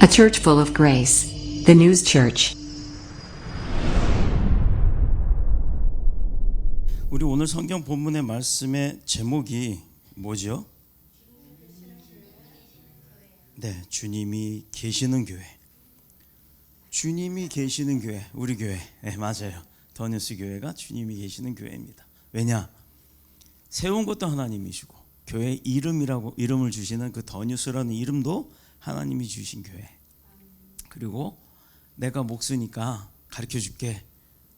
A church full of grace. The News Church. 우리 오늘 성경 본문의 말씀의 제목이 뭐죠? 네, 주님이 계시는 교회. 주님이 계시는 교회, 우리 교회. 네, 맞아요. 더뉴스 교회가 주님이 계시는 교회입니다. 왜냐? 세운 것도 하나님이시고 교회 이름을 주시는 그 더뉴스라는 이름도 하나님이 주신 교회. 그리고 내가 목수니까 가르쳐 줄게.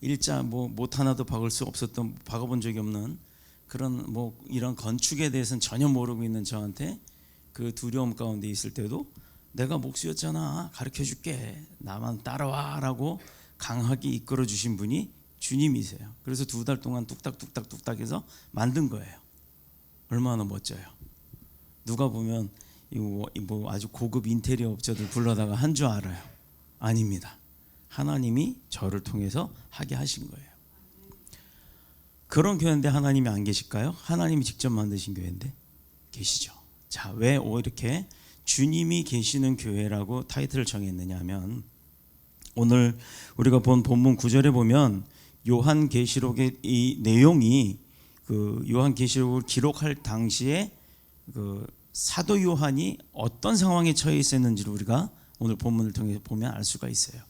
일자 못 하나도 박아본 적이 없는 그런 이런 건축에 대해서는 전혀 모르고 있는 저한테 그 두려움 가운데 있을 때도 내가 목수였잖아, 가르쳐 줄게, 나만 따라와라고 강하게 이끌어 주신 분이 주님이세요. 그래서 2달 동안 뚝딱뚝딱 해서 만든 거예요. 얼마나 멋져요. 누가 보면 아주 고급 인테리어 업자들 불러다가 한 줄 알아요. 아닙니다. 하나님이 저를 통해서 하게 하신 거예요. 그런 교회인데 하나님이 안 계실까요? 하나님이 직접 만드신 교회인데 계시죠. 자, 왜 이렇게 주님이 계시는 교회라고 타이틀을 정했느냐 하면, 오늘 우리가 본 본문 9절에 보면 요한계시록의 이 내용이 그 요한계시록을 기록할 당시에 그 사도 요한이 어떤 상황에 처해 있었는지를 우리가 오늘 본문을 통해 보면 알 수가 있어요.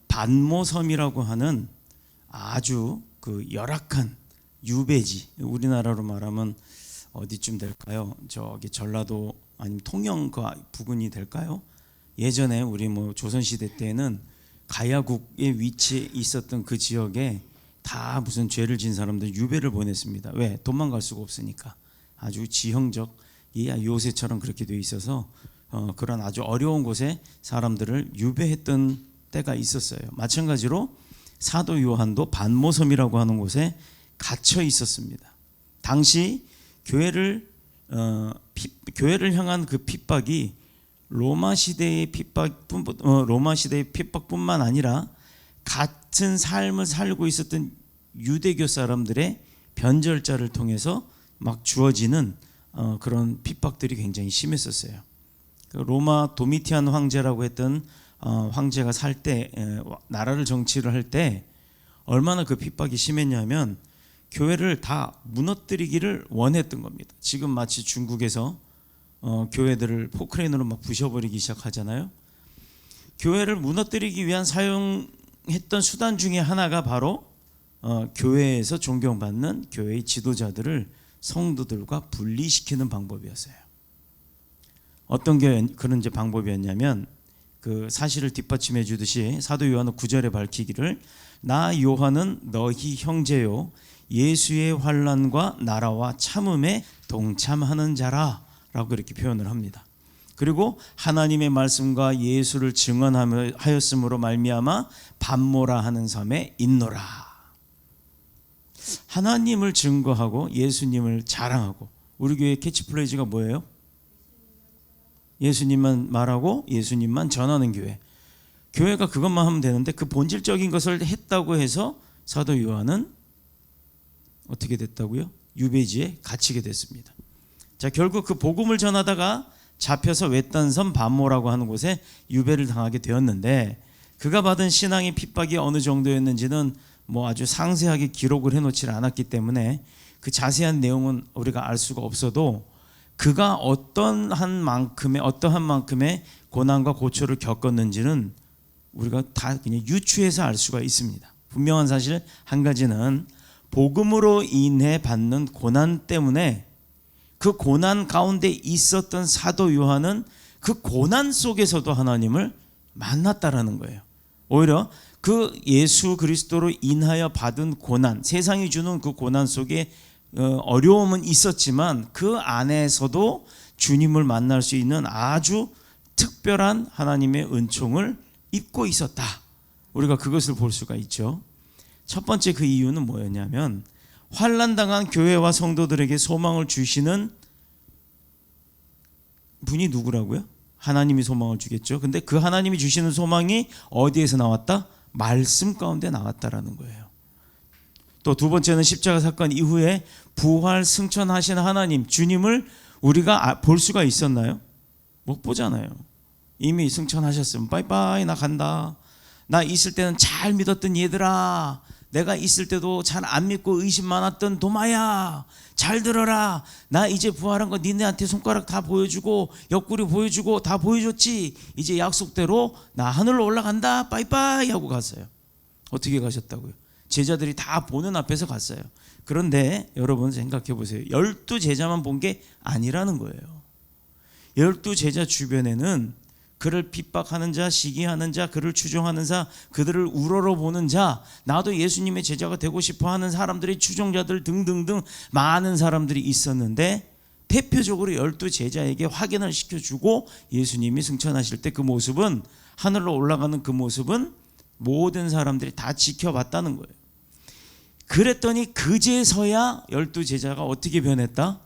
반모섬이라고 하는 아주 그 열악한 유배지, 우리나라로 말하면 어디쯤 될까요? 저기 전라도 아니면 통영 그 부근이 될까요? 예전에 우리 조선시대 때는 가야국의 위치에 있었던 그 지역에 다 무슨 죄를 진 사람들 유배를 보냈습니다. 왜? 도망갈 수가 없으니까. 아주 지형적, 요새처럼 그렇게 돼 있어서 그런 아주 어려운 곳에 사람들을 유배했던 때가 있었어요. 마찬가지로 사도 요한도 반모섬이라고 하는 곳에 gat혀 있었습니다. 당시 교회를 향한 그 핍박이 로마 시대의 핍박뿐만 아니라 같은 삶을 살고 있었던 유대교 사람들의 변절자를 통해서 막 주어지는 그런 핍박들이 굉장히 심했었어요. 로마 도미티안 황제라고 했던 황제가 살 때, 나라를 정치를 할 때 얼마나 그 핍박이 심했냐면 교회를 다 무너뜨리기를 원했던 겁니다. 지금 마치 중국에서 교회들을 포크레인으로 막 부셔버리기 시작하잖아요. 교회를 무너뜨리기 위한 사용했던 수단 중에 하나가 바로 교회에서 존경받는 교회의 지도자들을 성도들과 분리시키는 방법이었어요. 어떤 그런 방법이었냐면, 그 사실을 뒷받침해 주듯이 사도 요한은 9절에 밝히기를, 나 요한은 너희 형제요 예수의 환난과 나라와 참음에 동참하는 자라 라고 이렇게 표현을 합니다. 그리고 하나님의 말씀과 예수를 증언하였으므로 말미암아 반모라 하는 섬에 있노라. 하나님을 증거하고 예수님을 자랑하고, 우리 교회 캐치프레이즈가 뭐예요? 예수님만 말하고 예수님만 전하는 교회. 교회가 그것만 하면 되는데 그 본질적인 것을 했다고 해서 사도 요한은 어떻게 됐다고요? 유배지에 갇히게 됐습니다. 자, 결국 그 복음을 전하다가 잡혀서 외딴섬 반모라고 하는 곳에 유배를 당하게 되었는데, 그가 받은 신앙의 핍박이 어느 정도였는지는 아주 상세하게 기록을 해놓지 않았기 때문에 그 자세한 내용은 우리가 알 수가 없어도, 그가 어떠한 만큼의 고난과 고초를 겪었는지는 우리가 다 그냥 유추해서 알 수가 있습니다. 분명한 사실 한 가지는, 복음으로 인해 받는 고난 때문에 그 고난 가운데 있었던 사도 요한은 그 고난 속에서도 하나님을 만났다라는 거예요. 오히려 그 예수 그리스도로 인하여 받은 고난, 세상이 주는 그 고난 속에 어려움은 있었지만 그 안에서도 주님을 만날 수 있는 아주 특별한 하나님의 은총을 입고 있었다. 우리가 그것을 볼 수가 있죠. 첫 번째 그 이유는 뭐였냐면, 환난당한 교회와 성도들에게 소망을 주시는 분이 누구라고요? 하나님이 소망을 주겠죠. 근데 그 하나님이 주시는 소망이 어디에서 나왔다? 말씀 가운데 나왔다라는 거예요. 또 두 번째는 십자가 사건 이후에 부활 승천하신 하나님, 주님을 우리가 볼 수가 있었나요? 못 보잖아요. 이미 승천하셨으면 빠이빠이 나 간다. 나 있을 때는 잘 믿었던 얘들아, 내가 있을 때도 잘 안 믿고 의심 많았던 도마야, 잘 들어라. 나 이제 부활한 거 니네한테 손가락 다 보여주고 옆구리 보여주고 다 보여줬지. 이제 약속대로 나 하늘로 올라간다. 빠이빠이 하고 갔어요. 어떻게 가셨다고요? 제자들이 다 보는 앞에서 갔어요. 그런데 여러분 생각해 보세요. 12제자만 본 게 아니라는 거예요. 12제자 주변에는 그를 핍박하는 자, 시기하는 자, 그를 추종하는 자, 그들을 우러러보는 자, 나도 예수님의 제자가 되고 싶어하는 사람들이, 추종자들 등등등 많은 사람들이 있었는데, 대표적으로 12제자에게 확인을 시켜주고 예수님이 승천하실 때 그 모습은, 하늘로 올라가는 그 모습은 모든 사람들이 다 지켜봤다는 거예요. 그랬더니 그제서야 12제자가 어떻게 변했다?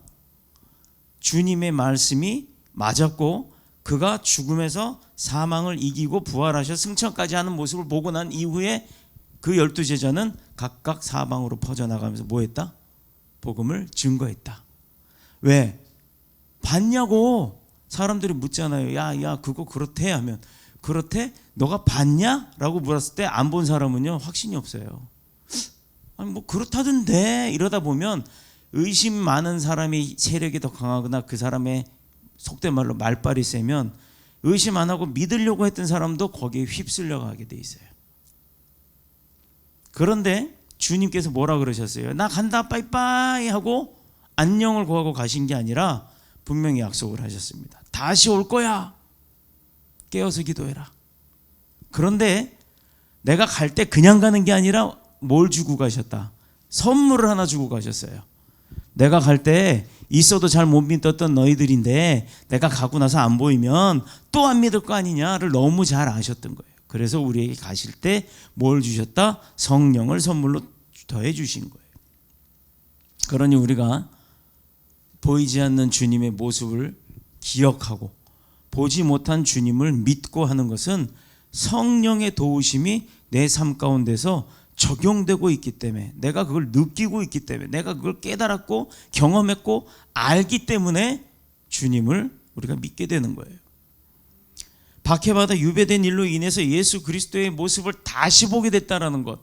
주님의 말씀이 맞았고 그가 죽음에서 사망을 이기고 부활하셔 승천까지 하는 모습을 보고 난 이후에 그 12제자는 각각 사방으로 퍼져나가면서 뭐 했다? 복음을 증거했다. 왜? 봤냐고 사람들이 묻잖아요. 야 그거 그렇대 하면, 그렇대? 너가 봤냐? 라고 물었을 때 안 본 사람은요 확신이 없어요. 아니 뭐 그렇다던데 이러다 보면 의심 많은 사람이 세력이 더 강하거나 그 사람의 속된 말로 말빨이 세면 의심 안 하고 믿으려고 했던 사람도 거기에 휩쓸려 가게 돼 있어요. 그런데 주님께서 뭐라 그러셨어요? 나 간다 빠이빠이 하고 안녕을 구하고 가신 게 아니라 분명히 약속을 하셨습니다. 다시 올 거야. 깨어서 기도해라. 그런데 내가 갈 때 그냥 가는 게 아니라 뭘 주고 가셨다? 선물을 하나 주고 가셨어요. 내가 갈 때 있어도 잘 못 믿었던 너희들인데 내가 가고 나서 안 보이면 또 안 믿을 거 아니냐를 너무 잘 아셨던 거예요. 그래서 우리에게 가실 때 뭘 주셨다? 성령을 선물로 더해 주신 거예요. 그러니 우리가 보이지 않는 주님의 모습을 기억하고 보지 못한 주님을 믿고 하는 것은 성령의 도우심이 내 삶 가운데서 적용되고 있기 때문에, 내가 그걸 느끼고 있기 때문에, 내가 그걸 깨달았고 경험했고 알기 때문에 주님을 우리가 믿게 되는 거예요. 박해받아 유배된 일로 인해서 예수 그리스도의 모습을 다시 보게 됐다라는 것.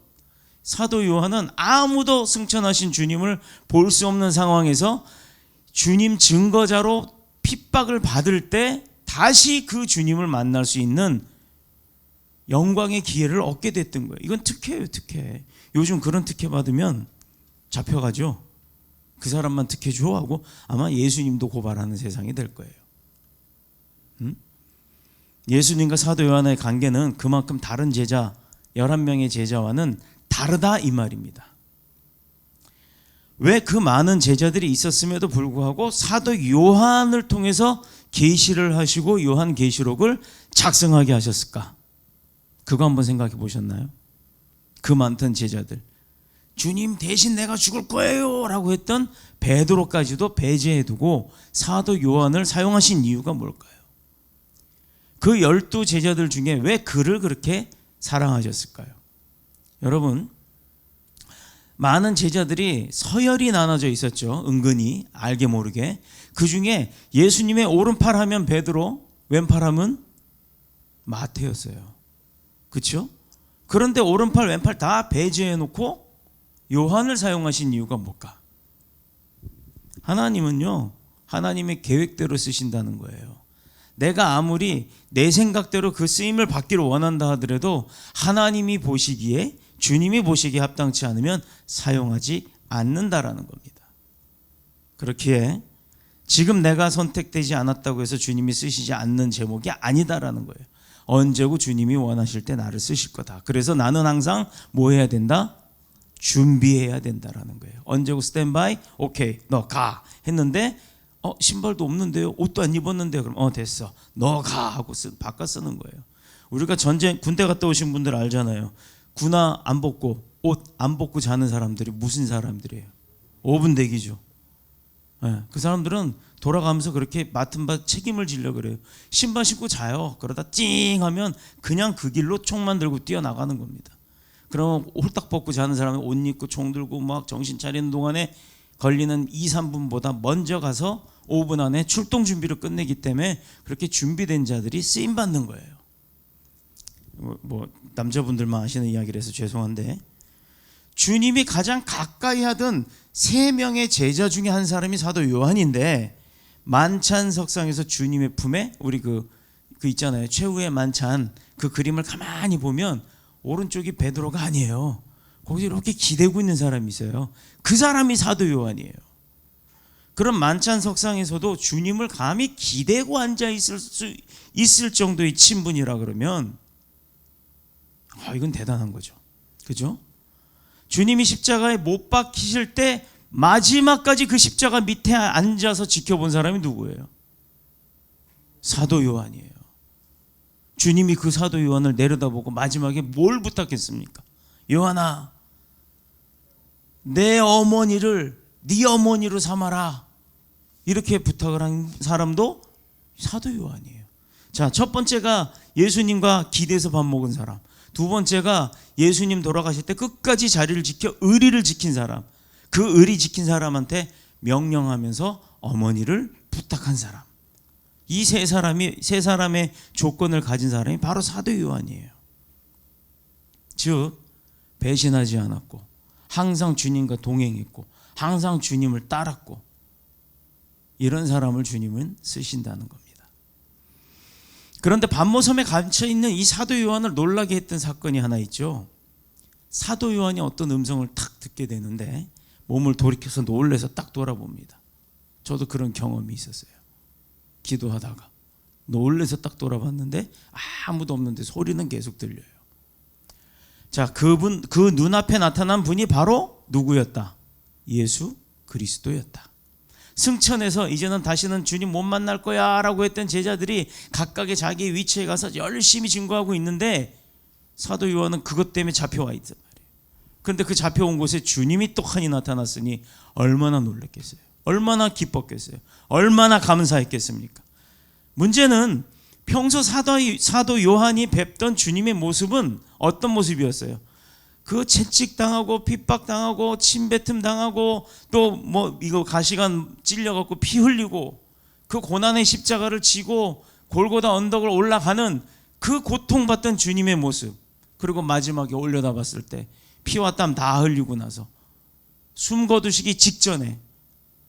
사도 요한은 아무도 승천하신 주님을 볼 수 없는 상황에서 주님 증거자로 핍박을 받을 때 다시 그 주님을 만날 수 있는 영광의 기회를 얻게 됐던 거예요. 이건 특혜예요, 특혜. 요즘 그런 특혜 받으면 잡혀가죠. 그 사람만 특혜 줘 하고 아마 예수님도 고발하는 세상이 될 거예요. 예수님과 사도 요한의 관계는 그만큼 다른 제자 11명의 제자와는 다르다 이 말입니다. 왜 그 많은 제자들이 있었음에도 불구하고 사도 요한을 통해서 계시를 하시고 요한계시록을 작성하게 하셨을까? 그거 한번 생각해 보셨나요? 그 많던 제자들, 주님 대신 내가 죽을 거예요 라고 했던 베드로까지도 배제해두고 사도 요한을 사용하신 이유가 뭘까요? 그 12제자들 중에 왜 그를 그렇게 사랑하셨을까요? 여러분, 많은 제자들이 서열이 나눠져 있었죠. 은근히 알게 모르게. 그 중에 예수님의 오른팔 하면 베드로, 왼팔 하면 마태였어요. 그렇죠? 그런데 오른팔 왼팔 다 배제해놓고 요한을 사용하신 이유가 뭘까? 하나님은요, 하나님의 계획대로 쓰신다는 거예요. 내가 아무리 내 생각대로 그 쓰임을 받기를 원한다 하더라도 하나님이 보시기에, 주님이 보시기에 합당치 않으면 사용하지 않는다라는 겁니다. 그렇기에 지금 내가 선택되지 않았다고 해서 주님이 쓰시지 않는 제목이 아니다라는 거예요. 언제고 주님이 원하실 때 나를 쓰실 거다. 그래서 나는 항상 뭐 해야 된다? 준비해야 된다라는 거예요. 언제고 스탠바이, 오케이, 너 가 했는데 신발도 없는데요, 옷도 안 입었는데요. 그럼 됐어, 너 가 하고 바꿔 쓰는 거예요. 우리가 전쟁 군대 갔다 오신 분들 알잖아요. 군화 안 벗고 옷 안 벗고 자는 사람들이 무슨 사람들이에요? 5분 대기죠. 네, 그 사람들은 돌아가면서 그렇게 맡은 바 책임을 지려고 그래요. 신발 신고 자요. 그러다 찡 하면 그냥 그 길로 총만 들고 뛰어나가는 겁니다. 그럼 홀딱 벗고 자는 사람은 옷 입고 총 들고 막 정신 차리는 동안에 걸리는 2, 3분보다 먼저 가서 5분 안에 출동 준비를 끝내기 때문에 그렇게 준비된 자들이 쓰임 받는 거예요. 뭐 남자분들만 아시는 이야기라서 죄송한데, 주님이 가장 가까이 하던 3명의 제자 중에 한 사람이 사도 요한인데, 만찬석상에서 주님의 품에 우리 그 있잖아요, 최후의 만찬, 그 그림을 가만히 보면 오른쪽이 베드로가 아니에요. 거기서 이렇게 기대고 있는 사람이 있어요. 그 사람이 사도 요한이에요. 그런 만찬석상에서도 주님을 감히 기대고 앉아 있을 정도의 친분이라 그러면 이건 대단한 거죠. 그죠? 주님이 십자가에 못 박히실 때 마지막까지 그 십자가 밑에 앉아서 지켜본 사람이 누구예요? 사도 요한이에요. 주님이 그 사도 요한을 내려다보고 마지막에 뭘 부탁했습니까? 요한아, 내 어머니를 네 어머니로 삼아라. 이렇게 부탁을 한 사람도 사도 요한이에요. 자, 첫 번째가 예수님과 기대서 밥 먹은 사람, 두 번째가 예수님 돌아가실 때 끝까지 자리를 지켜 의리를 지킨 사람, 그 의리 지킨 사람한테 명령하면서 어머니를 부탁한 사람, 이 세 사람의 조건을 가진 사람이 바로 사도 요한이에요. 즉 배신하지 않았고, 항상 주님과 동행했고, 항상 주님을 따랐고, 이런 사람을 주님은 쓰신다는 겁니다. 그런데 반모섬에 갇혀있는 이 사도 요한을 놀라게 했던 사건이 하나 있죠. 사도 요한이 어떤 음성을 탁 듣게 되는데 몸을 돌이켜서 놀래서 딱 돌아봅니다. 저도 그런 경험이 있었어요. 기도하다가 놀래서 딱 돌아봤는데 아무도 없는데 소리는 계속 들려요. 자, 그 눈앞에 나타난 분이 바로 누구였다? 예수 그리스도였다. 승천해서 이제는 다시는 주님 못 만날 거야 라고 했던 제자들이 각각의 자기 위치에 가서 열심히 증거하고 있는데, 사도 요한은 그것 때문에 잡혀와 있단 말이에요. 그런데 그 잡혀온 곳에 주님이 떡하니 나타났으니 얼마나 놀랐겠어요? 얼마나 기뻤겠어요? 얼마나 감사했겠습니까? 문제는 평소 사도 요한이 뵙던 주님의 모습은 어떤 모습이었어요? 그 채찍당하고 핍박당하고 침뱉음당하고 또 뭐 이거 가시관 찔려갖고 피 흘리고 그 고난의 십자가를 지고 골고다 언덕을 올라가는 그 고통받던 주님의 모습, 그리고 마지막에 올려다봤을 때 피와 땀 다 흘리고 나서 숨 거두시기 직전에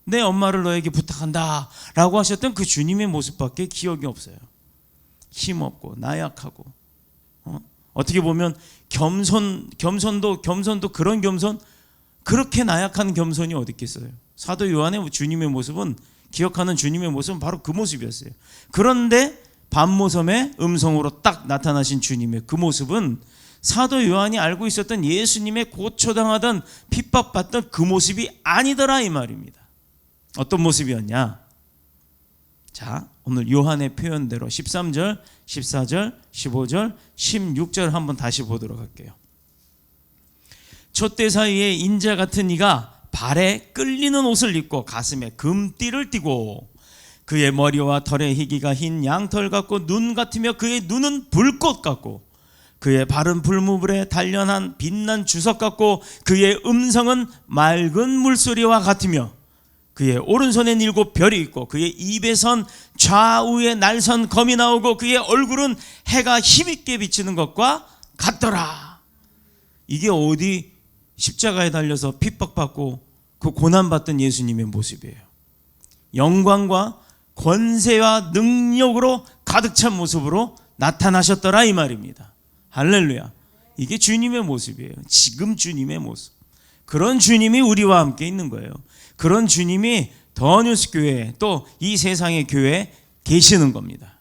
내 엄마를 너에게 부탁한다 라고 하셨던 그 주님의 모습밖에 기억이 없어요. 힘없고 나약하고, 어떻게 보면 겸손도 그런 겸손, 그렇게 나약한 겸손이 어디 있겠어요. 사도 요한의 주님의 모습은, 기억하는 주님의 모습은 바로 그 모습이었어요. 그런데 반모섬의 음성으로 딱 나타나신 주님의 그 모습은 사도 요한이 알고 있었던 예수님의 고초당하던 핍박받던 그 모습이 아니더라 이 말입니다. 어떤 모습이었냐? 자, 오늘 요한의 표현대로 13절, 14절, 15절, 16절 한번 다시 보도록 할게요. 촛대 사이에 인자 같은 이가 발에 끌리는 옷을 입고 가슴에 금띠를 띠고, 그의 머리와 털의 희기가 흰 양털 같고 눈 같으며 그의 눈은 불꽃 같고, 그의 발은 불무불에 단련한 빛난 주석 같고, 그의 음성은 맑은 물소리와 같으며, 그의 오른손에 7 별이 있고, 그의 입에선 좌우에 날선 검이 나오고, 그의 얼굴은 해가 힘있게 비치는 것과 같더라. 이게 어디 십자가에 달려서 핍박받고 그 고난받던 예수님의 모습이에요. 영광과 권세와 능력으로 가득 찬 모습으로 나타나셨더라 이 말입니다. 할렐루야. 이게 주님의 모습이에요. 지금 주님의 모습. 그런 주님이 우리와 함께 있는 거예요. 그런 주님이 더 뉴스 교회, 또 이 세상의 교회에 계시는 겁니다.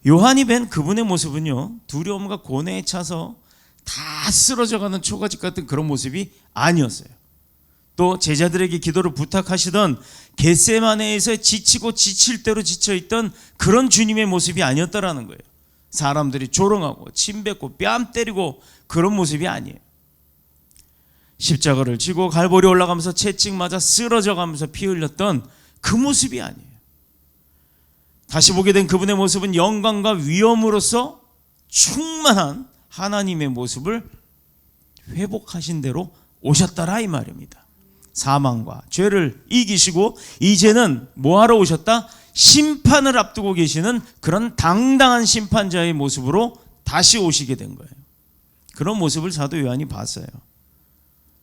요한이 뵌 그분의 모습은요, 두려움과 고뇌에 차서 다 쓰러져가는 초가집 같은 그런 모습이 아니었어요. 또 제자들에게 기도를 부탁하시던 겟세마네에서 지치고 지칠 대로 지쳐있던 그런 주님의 모습이 아니었다라는 거예요. 사람들이 조롱하고 침뱉고 뺨 때리고 그런 모습이 아니에요. 십자가를 지고 갈보리 올라가면서 채찍 맞아 쓰러져가면서 피 흘렸던 그 모습이 아니에요. 다시 보게 된 그분의 모습은 영광과 위엄으로서 충만한 하나님의 모습을 회복하신 대로 오셨더라 이 말입니다. 사망과 죄를 이기시고 이제는 뭐하러 오셨다? 심판을 앞두고 계시는 그런 당당한 심판자의 모습으로 다시 오시게 된 거예요. 그런 모습을 사도 요한이 봤어요.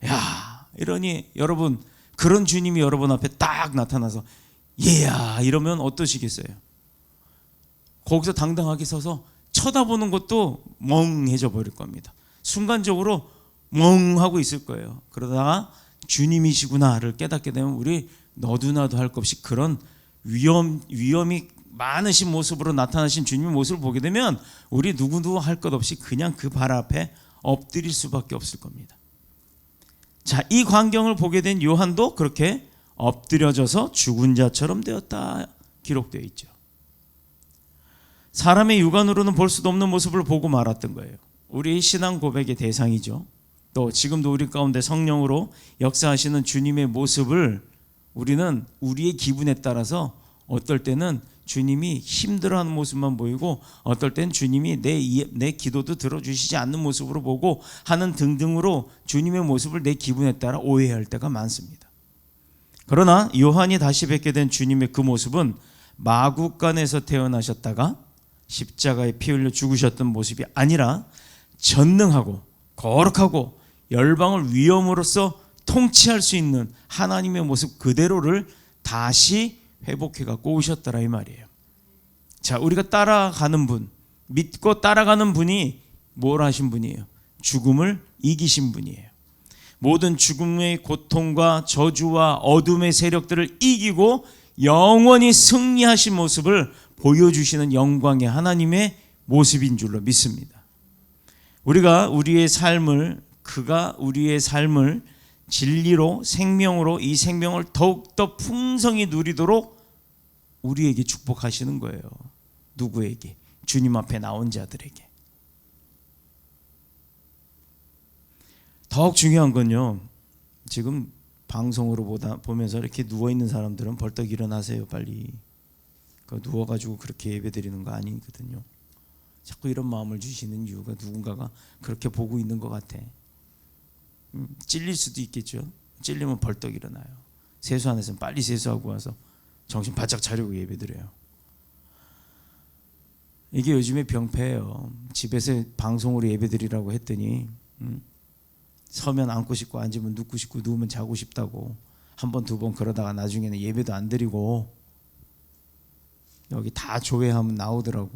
야, 이러니 여러분, 그런 주님이 여러분 앞에 딱 나타나서 얘야 이러면 어떠시겠어요? 거기서 당당하게 서서 쳐다보는 것도 멍해져 버릴 겁니다. 순간적으로 멍하고 있을 거예요. 그러다가 주님이시구나를 깨닫게 되면 우리 너도나도 할 것 없이 그런 위험이 많으신 모습으로 나타나신 주님의 모습을 보게 되면 우리 누구도 할 것 없이 그냥 그 발 앞에 엎드릴 수밖에 없을 겁니다. 자, 이 광경을 보게 된 요한도 그렇게 엎드려져서 죽은 자처럼 되었다 기록되어 있죠. 사람의 육안으로는 볼 수도 없는 모습을 보고 말았던 거예요. 우리 신앙 고백의 대상이죠. 또 지금도 우리 가운데 성령으로 역사하시는 주님의 모습을 우리는 우리의 기분에 따라서 어떨 때는 주님이 힘들어하는 모습만 보이고 어떨 땐 주님이 내 기도도 들어주시지 않는 모습으로 보고 하는 등등으로 주님의 모습을 내 기분에 따라 오해할 때가 많습니다. 그러나 요한이 다시 뵙게 된 주님의 그 모습은 마구간에서 태어나셨다가 십자가에 피 흘려 죽으셨던 모습이 아니라 전능하고 거룩하고 열방을 위엄으로써 통치할 수 있는 하나님의 모습 그대로를 다시 회복해 갖고 오셨더라 이 말이에요. 자, 우리가 따라가는 분, 믿고 따라가는 분이 뭘 하신 분이에요? 죽음을 이기신 분이에요. 모든 죽음의 고통과 저주와 어둠의 세력들을 이기고 영원히 승리하신 모습을 보여주시는 영광의 하나님의 모습인 줄로 믿습니다. 우리가 그가 우리의 삶을 진리로 생명으로 이 생명을 더욱더 풍성히 누리도록 우리에게 축복하시는 거예요. 누구에게? 주님 앞에 나온 자들에게. 더욱 중요한 건요, 지금 방송으로 보면서 이렇게 누워있는 사람들은 벌떡 일어나세요. 빨리. 누워가지고 그렇게 예배드리는 거 아니거든요. 자꾸 이런 마음을 주시는 이유가 누군가가 그렇게 보고 있는 것 같아. 찔릴 수도 있겠죠. 찔리면 벌떡 일어나요. 세수 안 했으면 빨리 세수하고 와서 정신 바짝 차리고 예배드려요. 이게 요즘의 병폐예요. 집에서 방송으로 예배드리라고 했더니 서면 앉고 싶고 앉으면 눕고 싶고 누우면 자고 싶다고 한 번 두 번 그러다가 나중에는 예배도 안 드리고 여기 다 조회하면 나오더라고.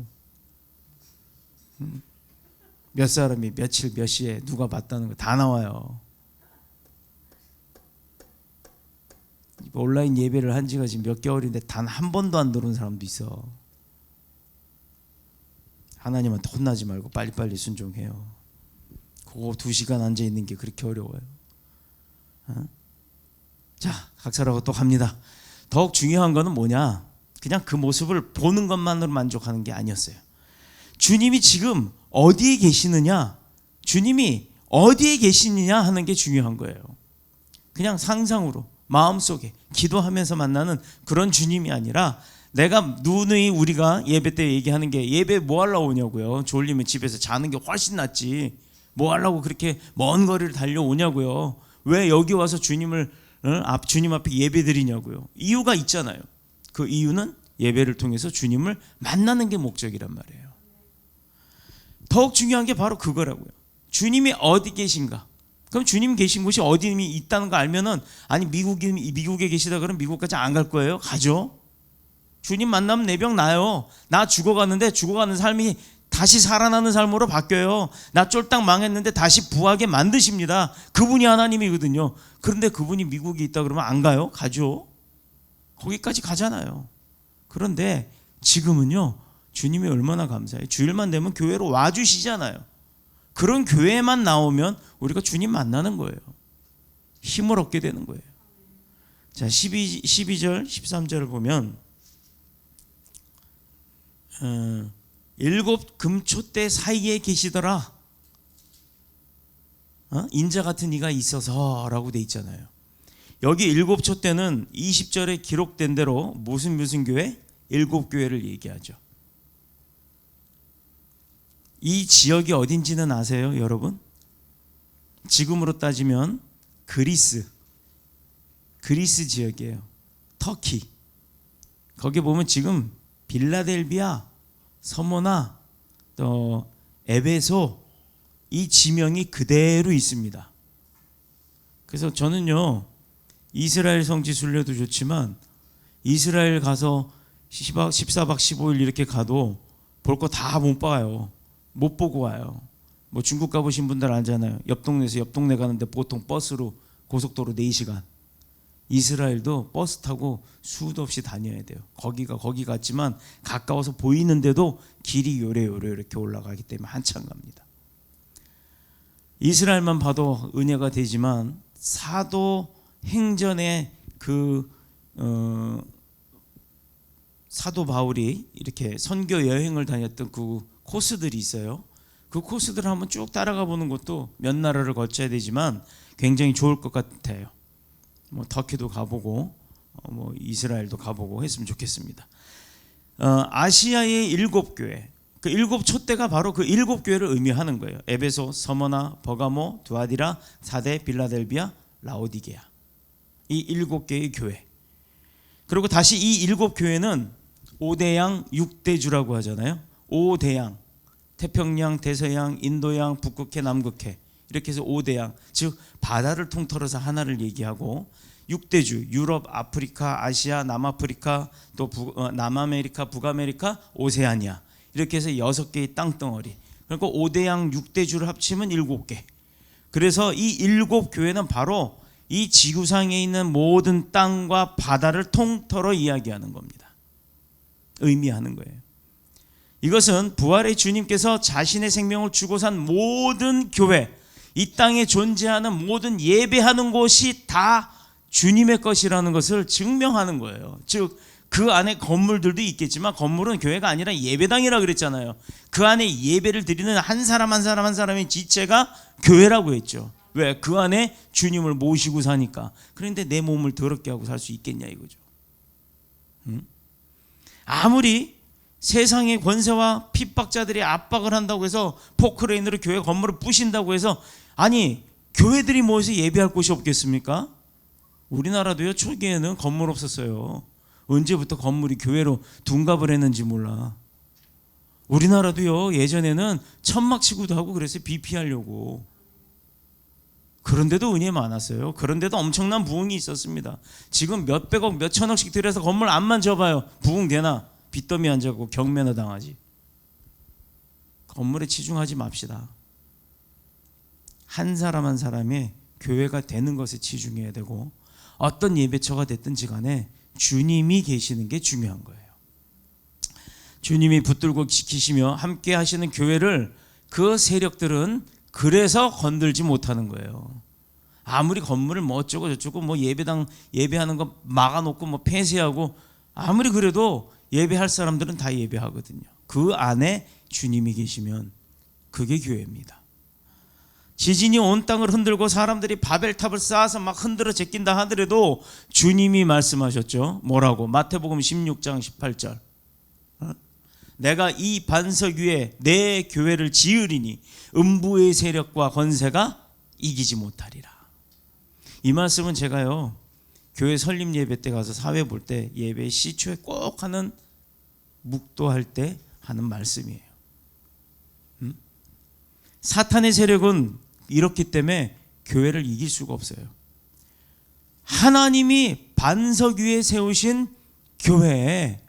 몇 사람이 며칠 몇 시에 누가 봤다는 거 다 나와요. 온라인 예배를 한 지가 지금 몇 개월인데 단 한 번도 안 들어온 사람도 있어. 하나님한테 혼나지 말고 빨리빨리 순종해요. 그거 2시간 앉아 있는 게 그렇게 어려워요. 자, 각설하고 또 갑니다. 더욱 중요한 거는 뭐냐? 그냥 그 모습을 보는 것만으로 만족하는 게 아니었어요. 주님이 지금 어디에 계시느냐, 주님이 어디에 계시느냐 하는 게 중요한 거예요. 그냥 상상으로 마음속에 기도하면서 만나는 그런 주님이 아니라 내가 누누이 우리가 예배 때 얘기하는 게 예배 뭐 하려고 오냐고요. 졸리면 집에서 자는 게 훨씬 낫지. 뭐 하려고 그렇게 먼 거리를 달려오냐고요. 왜 여기 와서 주님 앞에 예배 드리냐고요. 이유가 있잖아요. 그 이유는 예배를 통해서 주님을 만나는 게 목적이란 말이에요. 더욱 중요한 게 바로 그거라고요. 주님이 어디 계신가? 그럼 주님 계신 곳이 어디 있다는 거 알면은 아니 미국에 계시다 그러면 미국까지 안 갈 거예요? 가죠. 주님 만나면 내 병 나요. 나 죽어가는데 죽어가는 삶이 다시 살아나는 삶으로 바뀌어요. 나 쫄딱 망했는데 다시 부하게 만드십니다. 그분이 하나님이거든요. 그런데 그분이 미국에 있다 그러면 안 가요? 가죠. 거기까지 가잖아요. 그런데 지금은요, 주님이 얼마나 감사해요. 주일만 되면 교회로 와주시잖아요. 그런 교회만 나오면 우리가 주님 만나는 거예요. 힘을 얻게 되는 거예요. 자, 12절 13절을 보면 7 금초대 사이에 계시더라. 인자 같은 이가 있어서 라고 돼 있잖아요. 여기 7 촛대는 20절에 기록된 대로 무슨 교회? 7 교회를 얘기하죠. 이 지역이 어딘지는 아세요, 여러분? 지금으로 따지면 그리스, 그리스 지역이에요. 터키. 거기 보면 지금 빌라델비아, 서머나, 또 에베소 이 지명이 그대로 있습니다. 그래서 저는요, 이스라엘 성지 순례도 좋지만 이스라엘 가서 14박 15일 이렇게 가도 볼 거 다 못 봐요. 못 보고 와요. 뭐 중국 가보신 분들 알잖아요. 옆 동네에서 옆 동네 가는데 보통 버스로 고속도로 4시간. 이스라엘도 버스 타고 수도 없이 다녀야 돼요. 거기가 거기 같지만 가까워서 보이는데도 길이 요래요래 이렇게 올라가기 때문에 한참 갑니다. 이스라엘만 봐도 은혜가 되지만 사도행전에 사도 바울이 이렇게 선교 여행을 다녔던 그 코스들이 있어요. 그 코스들을 한번 쭉 따라가 보는 것도 몇 나라를 거쳐야 되지만 굉장히 좋을 것 같아요. 뭐 터키도 가보고 뭐 이스라엘도 가보고 했으면 좋겠습니다. 아시아의 7교회, 그 7촛대가 바로 그 7교회를 의미하는 거예요. 에베소, 서머나, 버가모, 두아디라, 사데, 빌라델비아, 라오디게아. 이 7개의 교회. 그리고 다시 이 7교회는 5대양 6대주라고 하잖아요. 5대양, 태평양, 대서양, 인도양, 북극해, 남극해, 이렇게 해서 5대양, 즉 바다를 통틀어서 하나를 얘기하고 6대주, 유럽, 아프리카, 아시아, 남아프리카, 또 남아메리카, 북아메리카, 오세아니아, 이렇게 해서 6개의 땅덩어리. 그러니까 5대양 6대주를 합치면 7개. 그래서 이 7교회는 바로 이 지구상에 있는 모든 땅과 바다를 통틀어 이야기하는 겁니다. 의미하는 거예요. 이것은 부활의 주님께서 자신의 생명을 주고 산 모든 교회, 이 땅에 존재하는 모든 예배하는 곳이 다 주님의 것이라는 것을 증명하는 거예요. 즉 그 안에 건물들도 있겠지만 건물은 교회가 아니라 예배당이라 그랬잖아요. 그 안에 예배를 드리는 한 사람 한 사람 한 사람의 지체가 교회라고 했죠. 왜? 그 안에 주님을 모시고 사니까. 그런데 내 몸을 더럽게 하고 살 수 있겠냐 이거죠. 아무리 세상의 권세와 핍박자들이 압박을 한다고 해서 포크레인으로 교회 건물을 부신다고 해서, 아니 교회들이 모여서 예배할 곳이 없겠습니까? 우리나라도요, 초기에는 건물 없었어요. 언제부터 건물이 교회로 둔갑을 했는지 몰라. 우리나라도요, 예전에는 천막 치고도 하고 그랬어요. 비 피하려고. 그런데도 은혜 많았어요. 그런데도 엄청난 부흥이 있었습니다. 지금 몇백억 몇천억씩 들여서 건물 안만 져봐요. 부흥되나? 빚더미 앉아고 경매나 당하지. 건물에 치중하지 맙시다. 한 사람 한 사람의 교회가 되는 것에 치중해야 되고, 어떤 예배처가 됐든지 간에 주님이 계시는 게 중요한 거예요. 주님이 붙들고 지키시며 함께 하시는 교회를 그 세력들은 그래서 건들지 못하는 거예요. 아무리 건물을 뭐 어쩌고 저쩌고 뭐 예배당 예배하는 거 막아놓고 뭐 폐쇄하고 아무리 그래도 예배할 사람들은 다 예배하거든요. 그 안에 주님이 계시면 그게 교회입니다. 지진이 온 땅을 흔들고 사람들이 바벨탑을 쌓아서 막 흔들어 제낀다 하더라도 주님이 말씀하셨죠. 뭐라고? 마태복음 16장 18절. 내가 이 반석 위에 내 교회를 지으리니 음부의 세력과 권세가 이기지 못하리라. 이 말씀은 제가요, 교회 설립 예배 때 가서 사회 볼 때 예배 시초에 꼭 하는, 묵도할 때 하는 말씀이에요. 사탄의 세력은 이렇기 때문에 교회를 이길 수가 없어요. 하나님이 반석 위에 세우신 교회에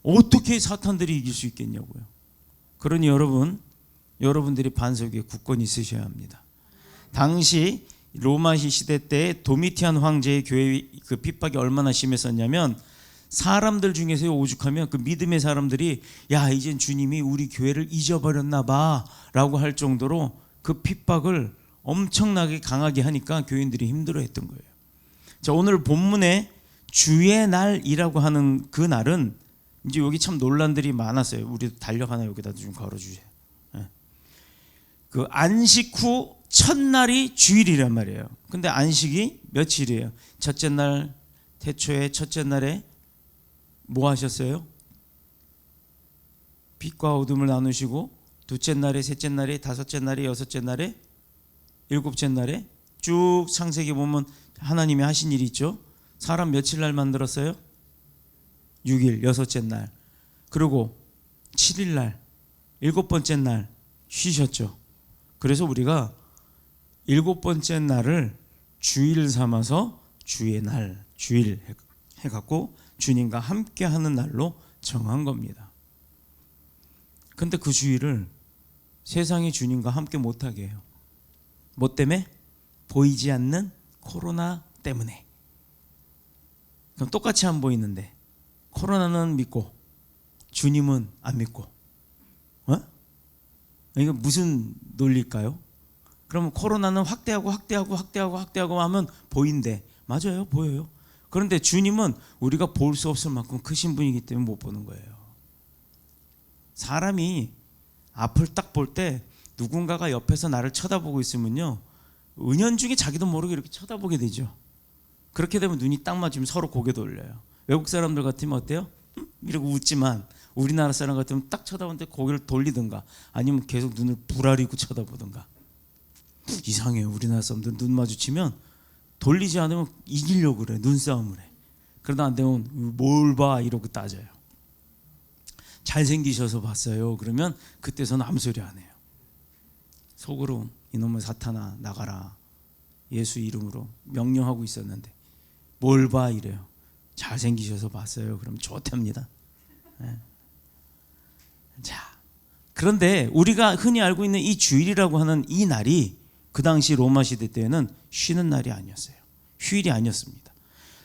어떻게 사탄들이 이길 수 있겠냐고요. 그러니 여러분들이 반석 위에 굳건히 있으셔야 합니다. 당시 로마 시대 때 도미티안 황제의 교회 그 핍박이 얼마나 심했었냐면, 사람들 중에서 오죽하면 그 믿음의 사람들이 야, 이젠 주님이 우리 교회를 잊어버렸나 봐 라고 할 정도로 그 핍박을 엄청나게 강하게 하니까 교인들이 힘들어했던 거예요. 자, 오늘 본문에 주의 날이라고 하는 그 날은, 이제 여기 참 논란들이 많았어요. 우리 달력 하나 여기다 좀 걸어주세요. 그 안식 후 첫날이 주일이란 말이에요. 근데 안식이 며칠이에요? 첫째 날, 태초에 첫째 날에 뭐 하셨어요? 빛과 어둠을 나누시고, 둘째 날에, 셋째 날에, 다섯째 날에, 여섯째 날에, 일곱째 날에 쭉 창세기 보면 하나님이 하신 일이 있죠. 사람 며칠 날 만들었어요? 6일, 여섯째 날. 그리고 7일 날, 일곱 번째 날 쉬셨죠. 그래서 우리가 일곱 번째 날을 주일 삼아서 주의 날, 주일 해갖고 주님과 함께 하는 날로 정한 겁니다. 근데 그 주일을 세상이 주님과 함께 못하게 해요. 뭐 때문에? 보이지 않는 코로나 때문에. 그럼 똑같이 안 보이는데 코로나는 믿고 주님은 안 믿고, 이거 무슨 논리일까요? 그러면 코로나는 확대하고 하면 보인대. 맞아요, 보여요. 그런데 주님은 우리가 볼 수 없을 만큼 크신 분이기 때문에 못 보는 거예요. 사람이 앞을 딱 볼 때 누군가가 옆에서 나를 쳐다보고 있으면요, 은연중에 자기도 모르게 이렇게 쳐다보게 되죠. 그렇게 되면 눈이 딱 맞으면 서로 고개 돌려요. 외국 사람들 같으면 어때요? 이러고 웃지만 우리나라 사람 같으면 딱 쳐다보는데 고개를 돌리든가 아니면 계속 눈을 부라리고 쳐다보든가. 이상해요. 우리나라 사람들 눈 마주치면 돌리지 않으면 이기려고 그래. 눈싸움을 해. 그러다 안 되면 뭘 봐 이러고 따져요. 잘생기셔서 봤어요. 그러면 그때서는 아무 소리 안 해요. 속으로 이놈의 사탄아 나가라. 예수 이름으로 명령하고 있었는데 뭘 봐 이래요. 잘생기셔서 봤어요. 그럼 좋답니다. 네. 자, 그런데 우리가 흔히 알고 있는 이 주일이라고 하는 이 날이 그 당시 로마 시대 때에는 쉬는 날이 아니었어요. 휴일이 아니었습니다.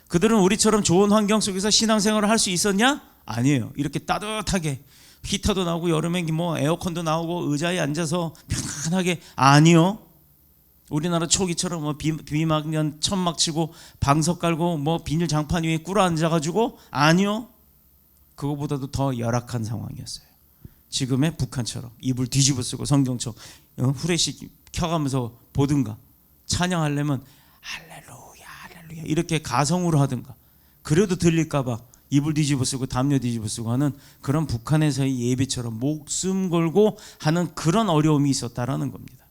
그들은 우리처럼 좋은 환경 속에서 신앙생활을 할 수 있었냐? 아니에요. 이렇게 따뜻하게 히터도 나오고 여름에 뭐 에어컨도 나오고 의자에 앉아서 편안하게. 아니요. 우리나라 초기처럼 뭐 비막년 천막 치고 방석 깔고 뭐 비닐 장판 위에 꿇어 앉아가지고. 아니요. 그거보다도 더 열악한 상황이었어요. 지금의 북한처럼 이불 뒤집어 쓰고 성경책 후레쉬 켜가면서 보든가, 찬양하려면 할렐루야 할렐루야 이렇게 가성으로 하든가. 그래도 들릴까봐 이불 뒤집어 쓰고 담요 뒤집어 쓰고 하는 그런 북한에서의 예배처럼 목숨 걸고 하는 그런 어려움이 있었다라는 겁니다.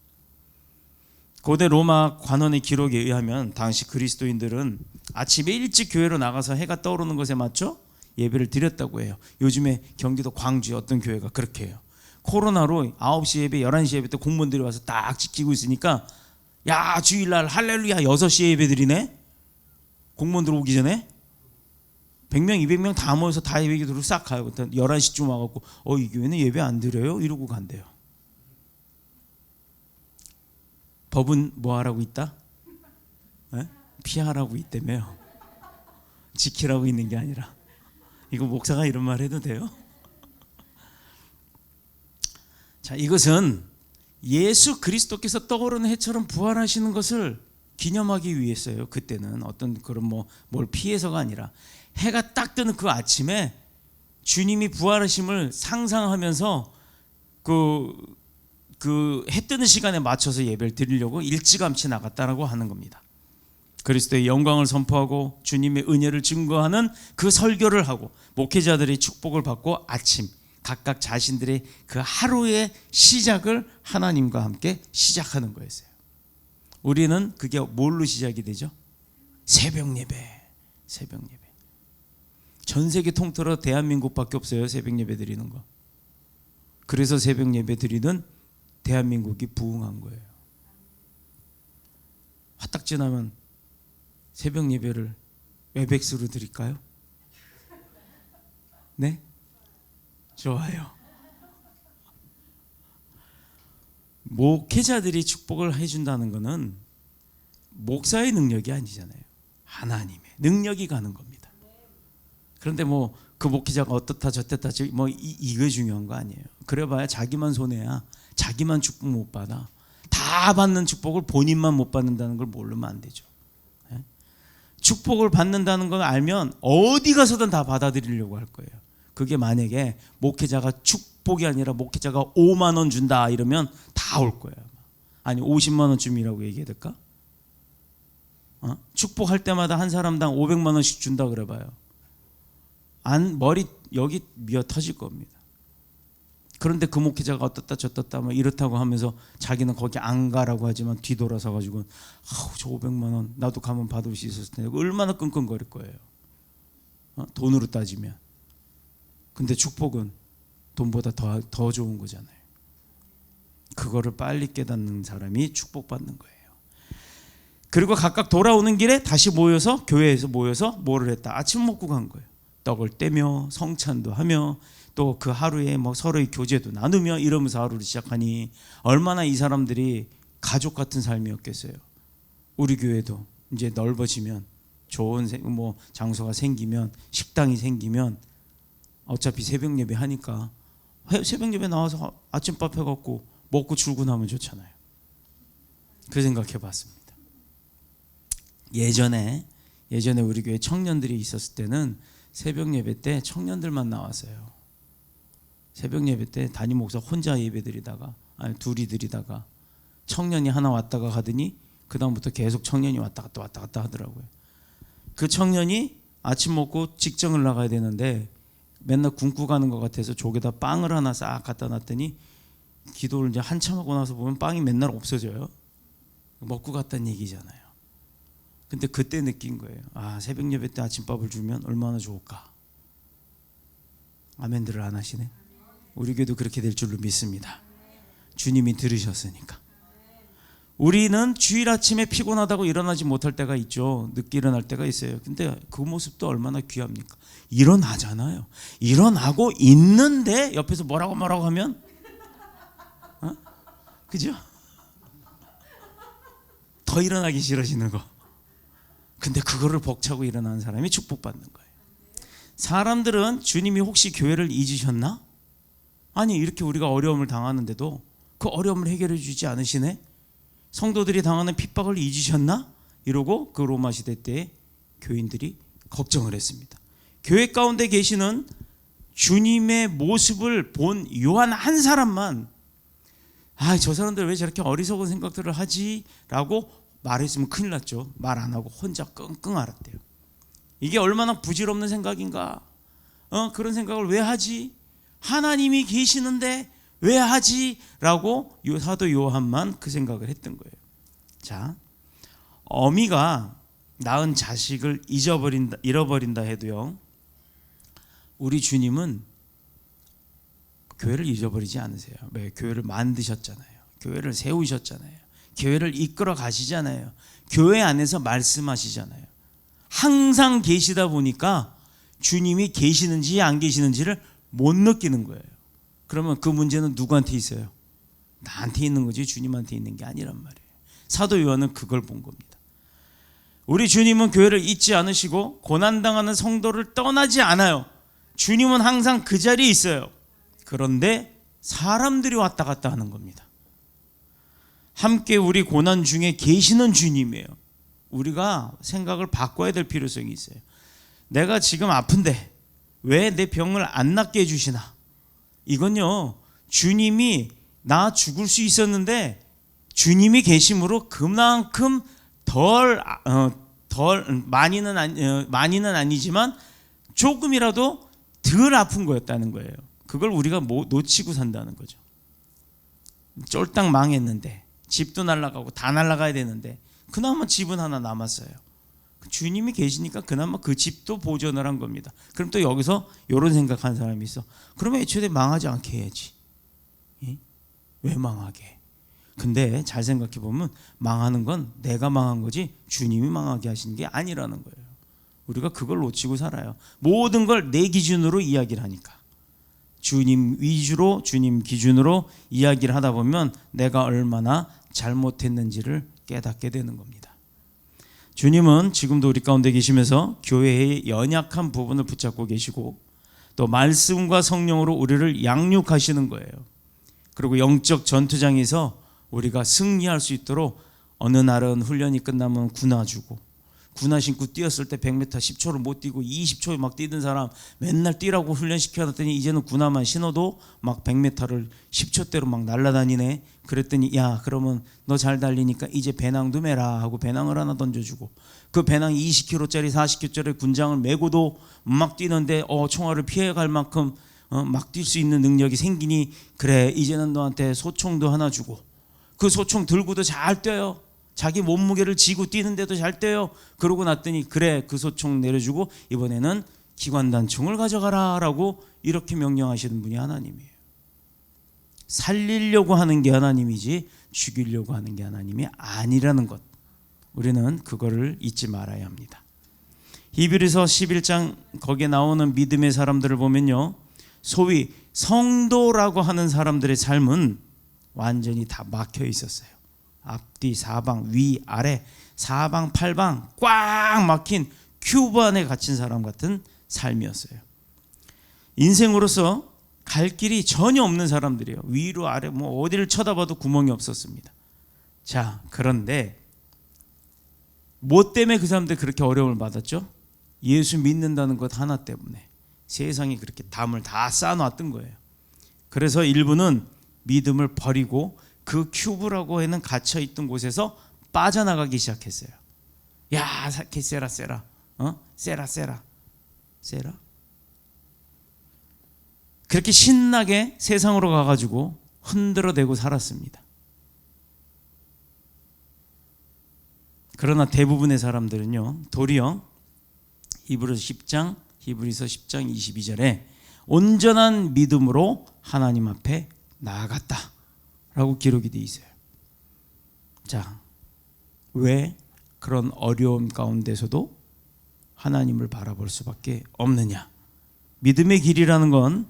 고대 로마 관원의 기록에 의하면 당시 그리스도인들은 아침에 일찍 교회로 나가서 해가 떠오르는 것에 맞춰 예배를 드렸다고 해요. 요즘에 경기도 광주의 어떤 교회가 그렇게 해요. 코로나로 9시 예배, 11시 예배 때 공무원들이 와서 딱 지키고 있으니까 야 주일날 할렐루야 6시에 예배 드리네. 공무원들 오기 전에 100명, 200명 다 모여서 다 예배 기도로 싹 가요. 11시쯤 와갖고 이 교회는 예배 안 드려요? 이러고 간대요. 법은 뭐 하라고 있다? 피하라고 있다며요. 지키라고 있는 게 아니라. 이거 목사가 이런 말 해도 돼요? 자, 이것은 예수 그리스도께서 떠오르는 해처럼 부활하시는 것을 기념하기 위해서요. 그때는 어떤 그런 뭘 피해서가 아니라 해가 딱 뜨는 그 아침에 주님이 부활하심을 상상하면서 그 해 뜨는 시간에 맞춰서 예배를 드리려고 일찌감치 나갔다라고 하는 겁니다. 그리스도의 영광을 선포하고 주님의 은혜를 증거하는 그 설교를 하고 목회자들의 축복을 받고 아침 각각 자신들의 그 하루의 시작을 하나님과 함께 시작하는 거였어요. 우리는 그게 뭘로 시작이 되죠? 새벽 예배. 새벽 예배. 전 세계 통틀어 대한민국밖에 없어요. 새벽 예배 드리는 거. 그래서 새벽 예배 드리는 대한민국이 부흥한 거예요. 화딱지나면 새벽 예배를 웨백스로 드릴까요? 네? 좋아요. 목회자들이 축복을 해준다는 것은 목사의 능력이 아니잖아요. 하나님의 능력이 가는 겁니다. 그런데 그 목회자가 어떻다 저떻다 이게 중요한 거 아니에요. 그래봐야 자기만 손해야. 자기만 축복 못 받아. 다 받는 축복을 본인만 못 받는다는 걸 모르면 안 되죠. 축복을 받는다는 걸 알면 어디 가서든 다 받아들이려고 할 거예요. 그게 만약에 목회자가 축복이 아니라 목회자가 5만 원 준다 이러면 다 올 거예요. 아니 50만 원쯤이라고 얘기해야 될까? 축복할 때마다 한 사람당 500만 원씩 준다 그래봐요. 머리 여기 미어 터질 겁니다. 그런데 그 목회자가 어떻다 저떻다 뭐 이렇다고 하면서 자기는 거기 안 가라고 하지만 뒤돌아서 가지고 저 500만 원 나도 가면 받을 수 있었을 텐데 얼마나 끙끙거릴 거예요. 돈으로 따지면. 근데 축복은 돈보다 더 좋은 거잖아요. 그거를 빨리 깨닫는 사람이 축복받는 거예요. 그리고 각각 돌아오는 길에 다시 모여서 교회에서 모여서 뭐를 했다? 아침 먹고 간 거예요. 떡을 떼며 성찬도 하며 또 그 하루에 뭐 서로의 교제도 나누며 이러면서 하루를 시작하니 얼마나 이 사람들이 가족 같은 삶이었겠어요. 우리 교회도 이제 넓어지면 좋은 뭐 장소가 생기면 식당이 생기면 어차피 새벽 예배 하니까 새벽 예배 나와서 아침밥 해갖고 먹고 출근하면 좋잖아요. 그 생각해봤습니다. 예전에 우리 교회 청년들이 있었을 때는 새벽 예배 때 청년들만 나왔어요. 새벽 예배 때 담임 목사 혼자 예배 드리다가 둘이 드리다가 청년이 하나 왔다가 가더니 그 다음부터 계속 청년이 왔다 갔다 하더라고요. 그 청년이 아침 먹고 직장을 나가야 되는데 맨날 굶고 가는 것 같아서 족에다 빵을 하나 싹 갖다 놨더니 기도를 이제 한참 하고 나서 보면 빵이 맨날 없어져요. 먹고 갔다는 얘기잖아요. 근데 그때 느낀 거예요. 새벽 예배 때 아침밥을 주면 얼마나 좋을까. 아멘들을 안 하시네. 우리 교회도 그렇게 될 줄로 믿습니다. 주님이 들으셨으니까. 우리는 주일 아침에 피곤하다고 일어나지 못할 때가 있죠. 늦게 일어날 때가 있어요. 근데 그 모습도 얼마나 귀합니까? 일어나잖아요. 일어나고 있는데 옆에서 뭐라고 하면 그죠? 더 일어나기 싫어지는 거. 근데 그거를 벅차고 일어나는 사람이 축복받는 거예요. 사람들은 주님이 혹시 교회를 잊으셨나? 아니 이렇게 우리가 어려움을 당하는데도 그 어려움을 해결해 주지 않으시네? 성도들이 당하는 핍박을 잊으셨나? 이러고 그 로마 시대 때 교인들이 걱정을 했습니다. 교회 가운데 계시는 주님의 모습을 본 요한 한 사람만 저 사람들 왜 저렇게 어리석은 생각들을 하지? 라고 말했으면 큰일 났죠. 말 안 하고 혼자 끙끙 앓았대요. 이게 얼마나 부질없는 생각인가? 그런 생각을 왜 하지? 하나님이 계시는데 왜 하지? 라고 사도 요한만 그 생각을 했던 거예요. 자, 어미가 낳은 자식을 잃어버린다 해도요, 우리 주님은 교회를 잊어버리지 않으세요. 왜? 교회를 만드셨잖아요. 교회를 세우셨잖아요. 교회를 이끌어 가시잖아요. 교회 안에서 말씀하시잖아요. 항상 계시다 보니까 주님이 계시는지 안 계시는지를 못 느끼는 거예요. 그러면 그 문제는 누구한테 있어요? 나한테 있는 거지 주님한테 있는 게 아니란 말이에요. 사도 요한은 그걸 본 겁니다. 우리 주님은 교회를 잊지 않으시고 고난당하는 성도를 떠나지 않아요. 주님은 항상 그 자리에 있어요. 그런데 사람들이 왔다 갔다 하는 겁니다. 함께 우리 고난 중에 계시는 주님이에요. 우리가 생각을 바꿔야 될 필요성이 있어요. 내가 지금 아픈데 왜 내 병을 안 낫게 해주시나? 이건요, 주님이 나 죽을 수 있었는데 주님이 계심으로 그만큼 많이는 아니지만 조금이라도 덜 아픈 거였다는 거예요. 그걸 우리가 놓치고 산다는 거죠. 쫄딱 망했는데 집도 날아가고 다 날아가야 되는데 그나마 집은 하나 남았어요. 주님이 계시니까 그나마 그 집도 보존을 한 겁니다. 그럼 또 여기서 이런 생각하는 사람이 있어. 그러면 애초에 망하지 않게 해야지. 왜 망하게 해? 근데 잘 생각해 보면 망하는 건 내가 망한 거지 주님이 망하게 하신 게 아니라는 거예요. 우리가 그걸 놓치고 살아요. 모든 걸 내 기준으로 이야기를 하니까. 주님 위주로 주님 기준으로 이야기를 하다 보면 내가 얼마나 잘못했는지를 깨닫게 되는 겁니다. 주님은 지금도 우리 가운데 계시면서 교회의 연약한 부분을 붙잡고 계시고 또 말씀과 성령으로 우리를 양육하시는 거예요. 그리고 영적 전투장에서 우리가 승리할 수 있도록 어느 날은 훈련이 끝나면 군화 주고, 군화 신고 뛰었을 때 100m 10초를 못 뛰고 20초에 막 뛰던 사람 맨날 뛰라고 훈련시켜놨더니 이제는 군화만 신어도 막 100m를 10초대로 막 날아다니네. 그랬더니 야, 그러면 너 잘 달리니까 이제 배낭도 매라 하고 배낭을 하나 던져주고, 그 배낭 20kg짜리 40kg짜리 군장을 메고도 막 뛰는데 총알을 피해갈 만큼 막 뛸 수 있는 능력이 생기니 그래 이제는 너한테 소총도 하나 주고 그 소총 들고도 잘 뛰어요. 자기 몸무게를 지고 뛰는데도 잘 뛰어요. 그러고 났더니 그래 그 소총 내려주고 이번에는 기관단총을 가져가라 라고 이렇게 명령하시는 분이 하나님이에요. 살리려고 하는 게 하나님이지 죽이려고 하는 게 하나님이 아니라는 것, 우리는 그거를 잊지 말아야 합니다. 히브리서 11장 거기에 나오는 믿음의 사람들을 보면요, 소위 성도라고 하는 사람들의 삶은 완전히 다 막혀 있었어요. 앞뒤 사방 위 아래 사방 팔방 꽉 막힌 큐브 안에 갇힌 사람 같은 삶이었어요. 인생으로서 갈 길이 전혀 없는 사람들이에요. 위로 아래 뭐 어디를 쳐다봐도 구멍이 없었습니다. 자, 그런데 뭐 때문에 그 사람들 그렇게 어려움을 받았죠? 예수 믿는다는 것 하나 때문에 세상에 그렇게 담을 다 쌓아놨던 거예요. 그래서 일부는 믿음을 버리고 그 큐브라고 하는 갇혀있던 곳에서 빠져나가기 시작했어요. 야, 세라 세라, 세라 세라 세라. 그렇게 신나게 세상으로 가가지고 흔들어대고 살았습니다. 그러나 대부분의 사람들은요, 도리어 히브리서 10장 22절에 온전한 믿음으로 하나님 앞에 나아갔다 라고 기록이 되어 있어요. 자, 왜 그런 어려움 가운데서도 하나님을 바라볼 수밖에 없느냐? 믿음의 길이라는 건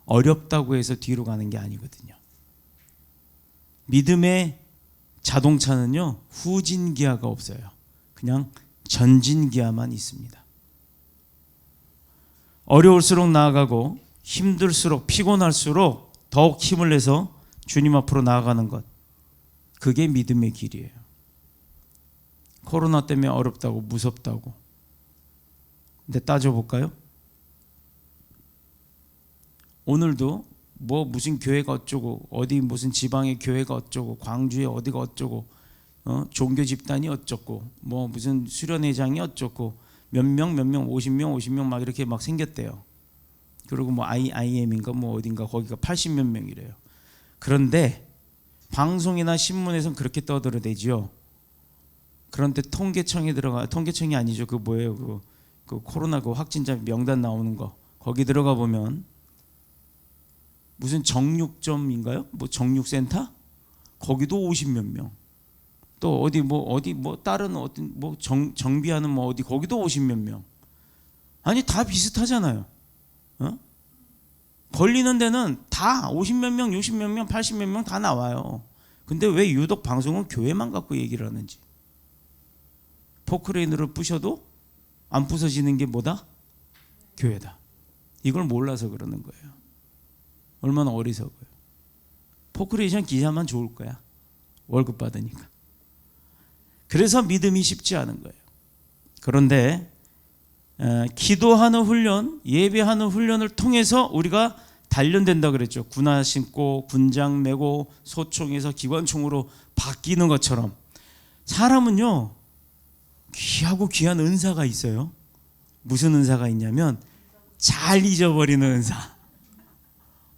어렵다고 해서 뒤로 가는 게 아니거든요. 믿음의 자동차는요, 후진기어가 없어요. 그냥 전진기어만 있습니다. 어려울수록 나아가고 힘들수록 피곤할수록 더욱 힘을 내서 주님 앞으로 나아가는 것, 그게 믿음의 길이에요. 코로나 때문에 어렵다고 무섭다고. 근데 따져볼까요? 오늘도 뭐 무슨 교회가 어쩌고, 어디 무슨 지방의 교회가 어쩌고, 광주에 어디가 어쩌고, 종교 집단이 어쩌고, 뭐 무슨 수련회장이 어쩌고, 몇 명 50명 막 이렇게 막 생겼대요. 그리고 뭐 IM인가 뭐 어딘가 거기가 80몇 명이래요. 그런데 방송이나 신문에서는 그렇게 떠들어대지요. 그런데 통계청이 아니죠. 그 뭐예요? 그 코로나 그 확진자 명단 나오는 거, 거기 들어가 보면 무슨 정육점인가요? 뭐 정육센터? 거기도 50몇 명. 또 어디 뭐 다른 어디 뭐 정비하는 뭐 어디 거기도 50몇 명. 아니 다 비슷하잖아요. 걸리는 데는 다 50몇 명, 60몇 명, 80몇 명 다 나와요. 근데 왜 유독 방송은 교회만 갖고 얘기를 하는지. 포크레인으로 부셔도 안 부서지는 게 뭐다? 교회다. 이걸 몰라서 그러는 거예요. 얼마나 어리석어요. 포크레이션 기자만 좋을 거야. 월급 받으니까. 그래서 믿음이 쉽지 않은 거예요. 그런데 기도하는 훈련, 예배하는 훈련을 통해서 우리가 단련된다 그랬죠. 군화 신고 군장 메고 소총에서 기관총으로 바뀌는 것처럼 사람은요, 귀하고 귀한 은사가 있어요. 무슨 은사가 있냐면 잘 잊어버리는 은사.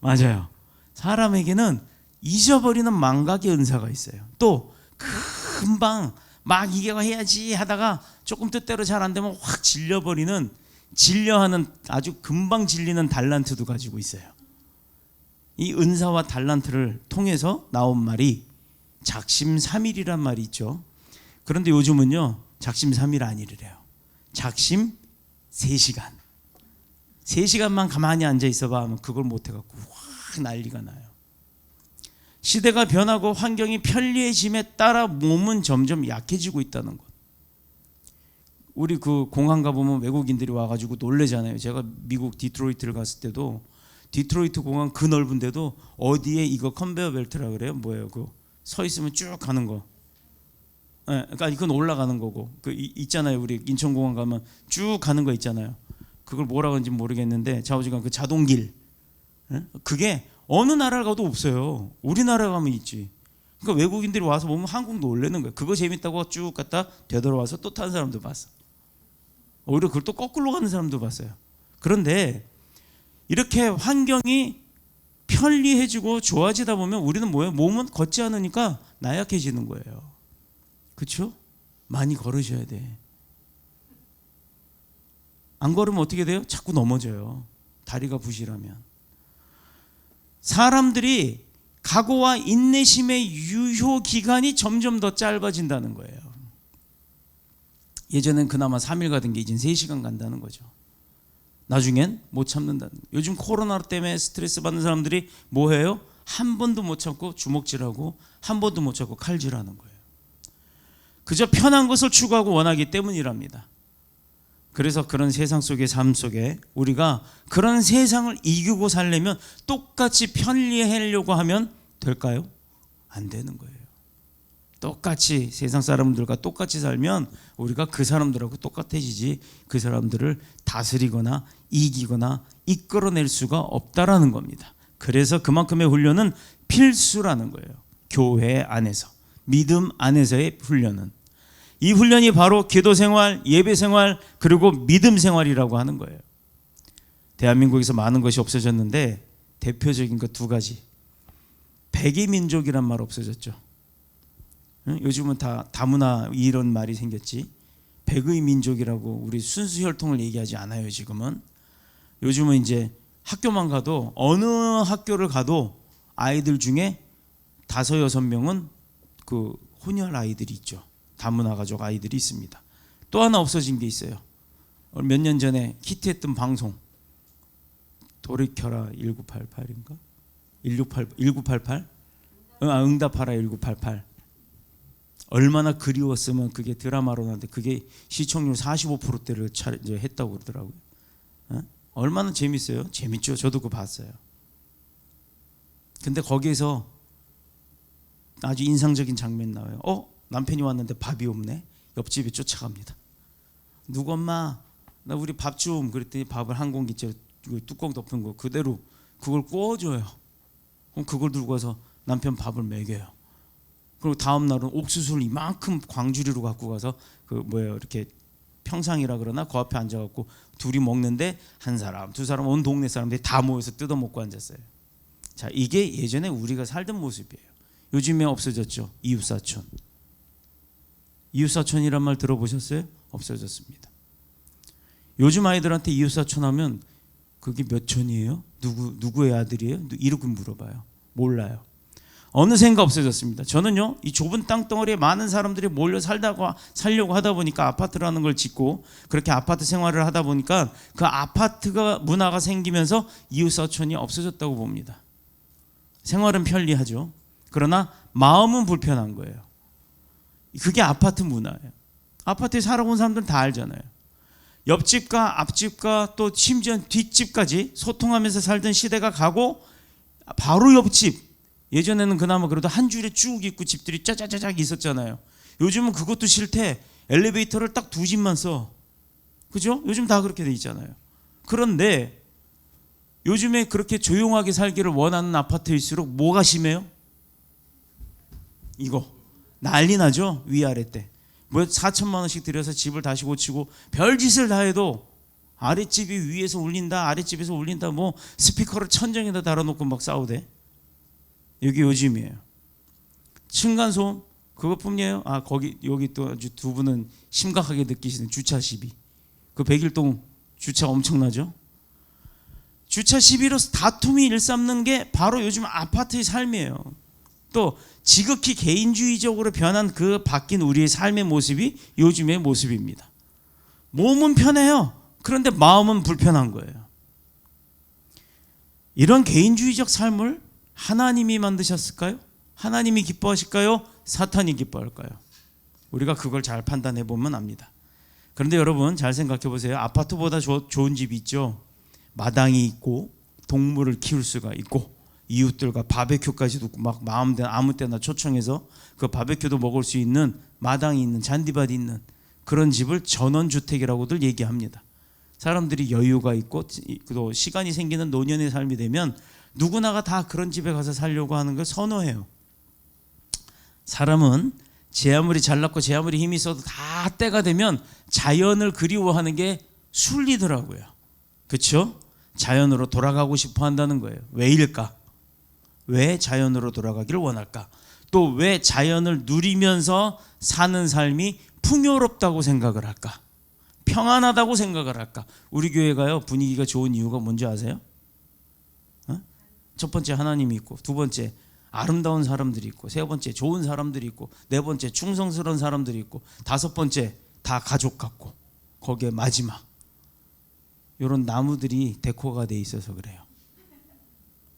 맞아요. 사람에게는 잊어버리는 망각의 은사가 있어요. 또 금방 막 이거 해야지 하다가 조금 뜻대로 잘 안 되면 확 진려하는 아주 금방 질리는 달란트도 가지고 있어요. 이 은사와 달란트를 통해서 나온 말이 작심삼일이란 말이 있죠. 그런데 요즘은요, 작심삼일 아니래요. 작심 3시간. 3시간만 가만히 앉아 있어봐 하면 그걸 못해갖고 확 난리가 나요. 시대가 변하고 환경이 편리해짐에 따라 몸은 점점 약해지고 있다는 것. 우리 그 공항 가보면 외국인들이 와가지고 놀래잖아요. 제가 미국 디트로이트를 갔을 때도 디트로이트 공항 그 넓은데도 어디에 이거 컨베어 벨트라 그래요? 뭐예요? 그 서 있으면 쭉 가는 거. 네, 그러니까 이건 올라가는 거고. 그 있잖아요. 우리 인천공항 가면 쭉 가는 거 있잖아요. 그걸 뭐라 그런지 모르겠는데 좌우지간 그 자동길. 네? 그게 어느 나라 가도 없어요. 우리나라 가면 있지. 그러니까 외국인들이 와서 보면 한국 놀래는 거예요. 그거 재밌다고 쭉 갔다 되돌아와서 또 타는 사람도 봤어. 오히려 그걸 또 거꾸로 가는 사람도 봤어요. 그런데 이렇게 환경이 편리해지고 좋아지다 보면 우리는 뭐예요? 몸은 걷지 않으니까 나약해지는 거예요. 그렇죠? 많이 걸으셔야 돼. 안 걸으면 어떻게 돼요? 자꾸 넘어져요. 다리가 부실하면. 사람들이 각오와 인내심의 유효 기간이 점점 더 짧아진다는 거예요. 예전엔 그나마 3일 가던 게 이젠 3시간 간다는 거죠. 나중엔 못 참는다는 거예요. 요즘 코로나 때문에 스트레스 받는 사람들이 뭐 해요? 한 번도 못 참고 주먹질하고 한 번도 못 참고 칼질하는 거예요. 그저 편한 것을 추구하고 원하기 때문이랍니다. 그래서 그런 세상 속의 삶 속에 우리가 그런 세상을 이기고 살려면 똑같이 편리하려고 하면 될까요? 안 되는 거예요. 똑같이 세상 사람들과 똑같이 살면 우리가 그 사람들하고 똑같아지지 그 사람들을 다스리거나 이기거나 이끌어낼 수가 없다라는 겁니다. 그래서 그만큼의 훈련은 필수라는 거예요. 교회 안에서, 믿음 안에서의 훈련은. 이 훈련이 바로 기도 생활, 예배 생활, 그리고 믿음 생활이라고 하는 거예요. 대한민국에서 많은 것이 없어졌는데 대표적인 것 2가지. 백의 민족이란 말 없어졌죠. 요즘은 다 다문화 이런 말이 생겼지. 백의 민족이라고 우리 순수 혈통을 얘기하지 않아요. 지금은. 요즘은 이제 학교만 가도 어느 학교를 가도 아이들 중에 5, 6명은 그 혼혈 아이들이 있죠. 다문화 가족 아이들이 있습니다. 또 하나 없어진 게 있어요. 몇 년 전에 히트했던 방송 돌이켜라 1988인가? 1988? 응답하라 1988. 얼마나 그리웠으면 그게 드라마로 나왔는데 그게 시청률 45%대를 이제 했다고 그러더라고요. 얼마나 재밌어요? 재밌죠. 저도 그거 봤어요. 근데 거기에서 아주 인상적인 장면 나와요. 남편이 왔는데 밥이 없네. 옆집에 쫓아갑니다. 누구 엄마 나 우리 밥 좀. 그랬더니 밥을 한 공기째 뚜껑 덮은 거 그대로 그걸 구워줘요. 그럼 그걸 들고 와서 남편 밥을 먹여요. 그리고 다음 날은 옥수수를 이만큼 광주리로 갖고 가서 이렇게 평상이라 그러나 그 앞에 앉아갖고 둘이 먹는데 한 사람, 2사람, 온 동네 사람들이 다 모여서 뜯어 먹고 앉았어요. 자, 이게 예전에 우리가 살던 모습이에요. 요즘에 없어졌죠. 이웃사촌. 이웃사촌이란 말 들어보셨어요? 없어졌습니다. 요즘 아이들한테 이웃사촌 하면 그게 몇 촌이에요? 누구의 아들이에요? 이렇게 물어봐요. 몰라요. 어느샌가 없어졌습니다. 저는요, 이 좁은 땅덩어리에 많은 사람들이 몰려 살려고 하다 보니까 아파트라는 걸 짓고 그렇게 아파트 생활을 하다 보니까 그 아파트가 문화가 생기면서 이웃사촌이 없어졌다고 봅니다. 생활은 편리하죠. 그러나 마음은 불편한 거예요. 그게 아파트 문화예요. 아파트에 살아온 사람들은 다 알잖아요. 옆집과 앞집과 또 심지어 뒷집까지 소통하면서 살던 시대가 가고 바로 옆집, 예전에는 그나마 그래도 한 줄에 쭉 있고 집들이 짜자자작 있었잖아요. 요즘은 그것도 싫대. 엘리베이터를 딱 2집만 써. 그죠? 요즘 다 그렇게 돼 있잖아요. 그런데 요즘에 그렇게 조용하게 살기를 원하는 아파트일수록 뭐가 심해요? 이거 난리 나죠? 위아래 때. 4천만 원씩 들여서 집을 다시 고치고 별짓을 다 해도 아랫집이 위에서 울린다, 아랫집에서 울린다, 스피커를 천정에다 달아놓고 막 싸우대. 여기 요즘이에요. 층간소음 그것뿐이에요. 여기 또 아주 2분은 심각하게 느끼시는 주차 시비. 그 백일동 주차 엄청나죠? 주차 시비로 다툼이 일삼는 게 바로 요즘 아파트의 삶이에요. 또 지극히 개인주의적으로 변한 그 바뀐 우리의 삶의 모습이 요즘의 모습입니다. 몸은 편해요. 그런데 마음은 불편한 거예요. 이런 개인주의적 삶을 하나님이 만드셨을까요? 하나님이 기뻐하실까요? 사탄이 기뻐할까요? 우리가 그걸 잘 판단해 보면 압니다. 그런데 여러분 잘 생각해 보세요. 아파트보다 좋은 집이 있죠. 마당이 있고 동물을 키울 수가 있고 이웃들과 바베큐까지도 막 마음대로 아무 때나 초청해서 그 바베큐도 먹을 수 있는 마당이 있는 잔디밭이 있는 그런 집을 전원주택이라고들 얘기합니다. 사람들이 여유가 있고 또 시간이 생기는 노년의 삶이 되면 누구나가 다 그런 집에 가서 살려고 하는 걸 선호해요. 사람은 제 아무리 잘났고 제 아무리 힘이 있어도 다 때가 되면 자연을 그리워하는 게 순리더라고요. 그렇죠? 자연으로 돌아가고 싶어 한다는 거예요. 왜일까? 왜 자연으로 돌아가기를 원할까? 또 왜 자연을 누리면서 사는 삶이 풍요롭다고 생각을 할까? 평안하다고 생각을 할까? 우리 교회가요, 분위기가 좋은 이유가 뭔지 아세요? 첫 번째 하나님이 있고, 두 번째 아름다운 사람들이 있고, 세 번째 좋은 사람들이 있고, 네 번째 충성스러운 사람들이 있고, 다섯 번째 다 가족 같고, 거기에 마지막 이런 나무들이 데코가 돼 있어서 그래요.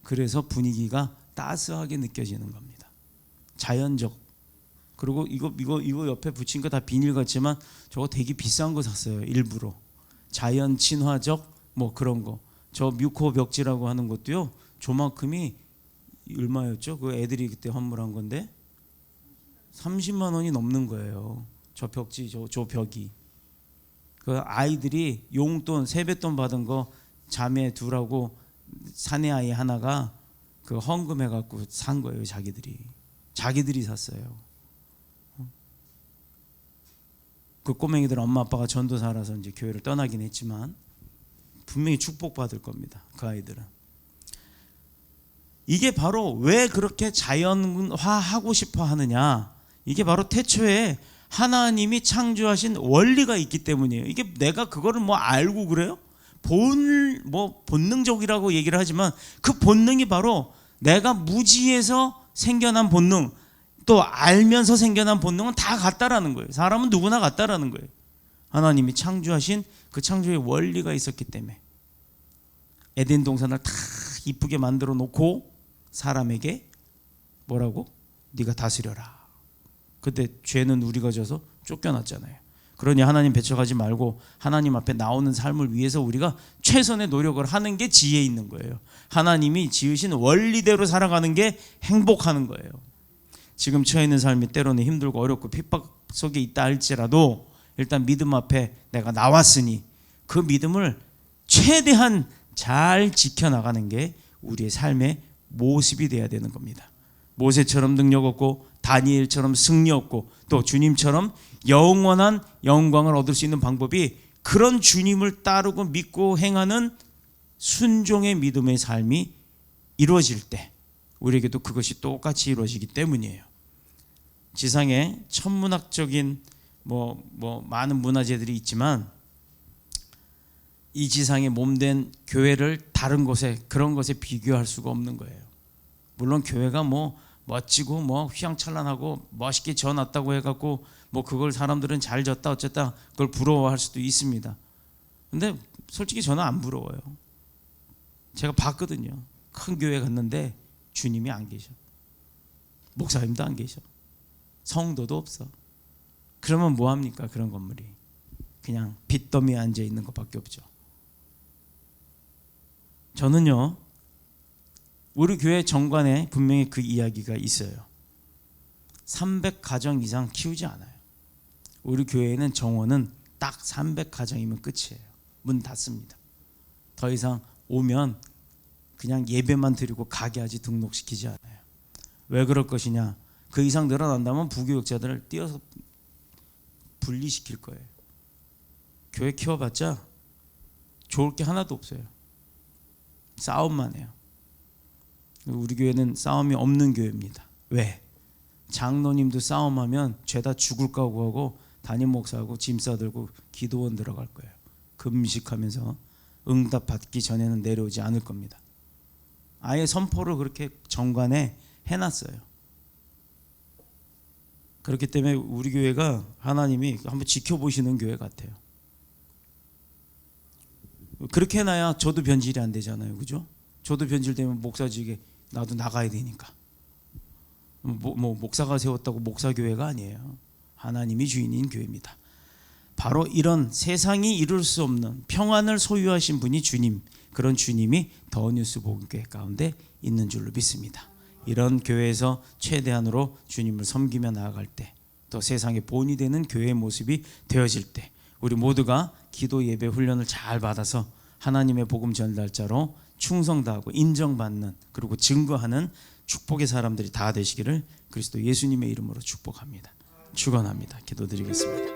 그래서 분위기가 따스하게 느껴지는 겁니다. 자연적. 그리고 이거 옆에 붙인 거 다 비닐 같지만 저거 되게 비싼 거 샀어요. 일부러. 자연 친화적 뭐 그런 거. 저 뮤코 벽지라고 하는 것도요. 조만큼이 얼마였죠? 그 애들이 그때 환물한 건데 30만 원이 넘는 거예요. 저 벽지, 저 벽이. 그 아이들이 용돈, 세뱃돈 받은 거 자매 둘하고 사내 아이 하나가 그 헌금해 갖고 산 거예요. 자기들이 샀어요. 그 꼬맹이들 엄마 아빠가 전도사라서 이제 교회를 떠나긴 했지만 분명히 축복받을 겁니다. 그 아이들은. 이게 바로 왜 그렇게 자연화하고 싶어 하느냐? 이게 바로 태초에 하나님이 창조하신 원리가 있기 때문이에요. 이게 내가 그거를 뭐 알고 그래요? 본능적이라고 얘기를 하지만 그 본능이 바로 내가 무지에서 생겨난 본능, 또 알면서 생겨난 본능은 다 같다라는 거예요. 사람은 누구나 같다라는 거예요. 하나님이 창조하신 그 창조의 원리가 있었기 때문에 에덴 동산을 다 이쁘게 만들어 놓고 사람에게 뭐라고? 네가 다스려라. 그때 죄는 우리가 져서 쫓겨났잖아요. 그러니 하나님 배척하지 말고 하나님 앞에 나오는 삶을 위해서 우리가 최선의 노력을 하는 게 지혜 있는 거예요. 하나님이 지으신 원리대로 살아가는 게 행복하는 거예요. 지금 처해 있는 삶이 때로는 힘들고 어렵고 핍박 속에 있다 할지라도 일단 믿음 앞에 내가 나왔으니 그 믿음을 최대한 잘 지켜나가는 게 우리의 삶의 모습이 돼야 되는 겁니다. 모세처럼 능력 없고 다니엘처럼 승리 없고 또 주님처럼 영원한 영광을 얻을 수 있는 방법이 그런 주님을 따르고 믿고 행하는 순종의 믿음의 삶이 이루어질 때 우리에게도 그것이 똑같이 이루어지기 때문이에요. 지상에 천문학적인 많은 문화재들이 있지만 이 지상에 몸된 교회를 다른 곳에 그런 것에 비교할 수가 없는 거예요. 물론 교회가 멋지고 휘황찬란하고 멋있게 지어놨다고 해갖고 그걸 사람들은 잘 졌다 어쨌다 그걸 부러워할 수도 있습니다. 근데 솔직히 저는 안 부러워요. 제가 봤거든요. 큰 교회 갔는데 주님이 안 계셔. 목사님도 안 계셔. 성도도 없어. 그러면 뭐합니까? 그런 건물이 그냥 빚더미에 앉아 있는 것밖에 없죠. 저는요, 우리 교회 정관에 분명히 그 이야기가 있어요. 300가정 이상 키우지 않아요. 우리 교회에는 정원은 딱 300가정이면 끝이에요. 문 닫습니다. 더 이상 오면 그냥 예배만 드리고 가게 하지 등록시키지 않아요. 왜 그럴 것이냐? 그 이상 늘어난다면 부교육자들을 띄어서 분리시킬 거예요. 교회 키워봤자 좋을 게 하나도 없어요. 싸움만 해요. 우리 교회는 싸움이 없는 교회입니다. 왜? 장로님도 싸움하면 죄다 죽을 각오하고 담임 목사하고 짐 싸들고 기도원 들어갈 거예요. 금식하면서 응답 받기 전에는 내려오지 않을 겁니다. 아예 선포를 그렇게 정관에 해놨어요. 그렇기 때문에 우리 교회가 하나님이 한번 지켜보시는 교회 같아요. 그렇게 해놔야 저도 변질이 안 되잖아요. 그죠? 저도 변질되면 목사직에 나도 나가야 되니까. 목사가 세웠다고 목사교회가 아니에요. 하나님이 주인인 교회입니다. 바로 이런 세상이 이룰 수 없는 평안을 소유하신 분이 주님, 그런 주님이 더 뉴스 복음교회 가운데 있는 줄로 믿습니다. 이런 교회에서 최대한으로 주님을 섬기며 나아갈 때, 또 세상의 본이 되는 교회의 모습이 되어질 때 우리 모두가 기도 예배 훈련을 잘 받아서 하나님의 복음 전달자로 충성다하고 인정받는, 그리고 증거하는 축복의 사람들이 다 되시기를 그리스도 예수님의 이름으로 축복합니다. 축원합니다. 기도드리겠습니다.